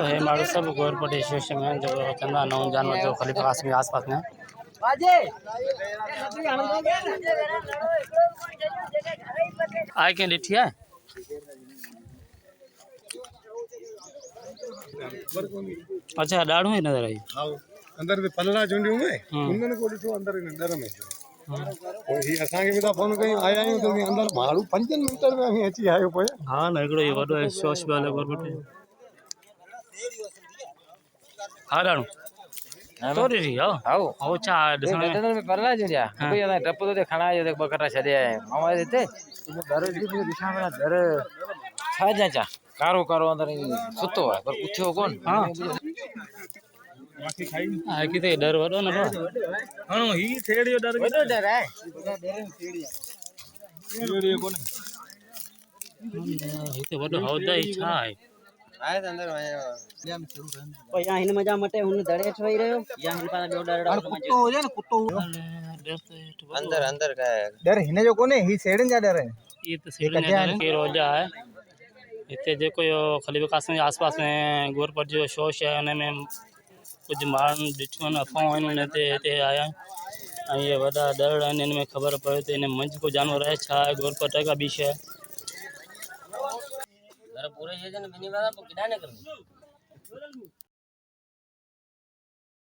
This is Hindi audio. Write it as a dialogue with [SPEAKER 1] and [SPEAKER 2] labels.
[SPEAKER 1] है मारो सब गोरपट स्टेशन में जो चंदा नौ जानवर जो खलीफा कासमी आसपास में आए के लिठी है। अच्छा डाढ़ू ही नजर आई
[SPEAKER 2] अंदर से पलड़ा चुंडियों में उन्होंने को ॾिठो अंदर इन डर में ही असांखे बि था फोन कयूं आया आहियूं त अंदर माण्हू 5 मिंटनि में असीं अची आयो पोइ
[SPEAKER 1] हाँ न हिकिड़ो इहो वॾो शोश वाले गोरपट हाँ डाढ़ू तो री आओ
[SPEAKER 3] आओ
[SPEAKER 1] ओ चा
[SPEAKER 3] देख डर में परला जुड़िया कोई ना टप तो खड़ा है देख बकरा छड़े है मामा देते तो घर की पूरी दिशा में घर छा जाचा कारो कारो अंदर सुतो है पर उठ्यो कोन
[SPEAKER 1] हाँ
[SPEAKER 2] बाकी खाई
[SPEAKER 1] आ किते डर वडो न
[SPEAKER 2] हां ही थेड़ियो डर
[SPEAKER 3] बड़ो डर है
[SPEAKER 2] थेड़ियो कोन
[SPEAKER 1] हिते वडो हौदा ही छा है
[SPEAKER 3] आए अंदर आया
[SPEAKER 4] ओ या हिन मजा मटे हुन दड़े ठोई रयो या हिन पास ॿियो डर
[SPEAKER 3] कुत्तो हो जाए ना कुत्तो अंदर अंदर का है डर हिने जो कोने ही सेड़न जा डर है
[SPEAKER 1] ये तो सीढ़ी के रोजा है इतने जो कोई खलीफा कासम के आसपास में गोरपट जो शोश है उनमें कुछ माण्हू ॾिठियूं आहिनि अफ़वाहूं आहिनि उन ते हिते आया ऐं इहे वॾा दड़ आहिनि हिन में ख़बर पए त हिन मंझि को जानवर आहे छा आहे गोरपट का ॿी शइ
[SPEAKER 3] घर पूरे ये जन मिनी वाला को किडा ने कर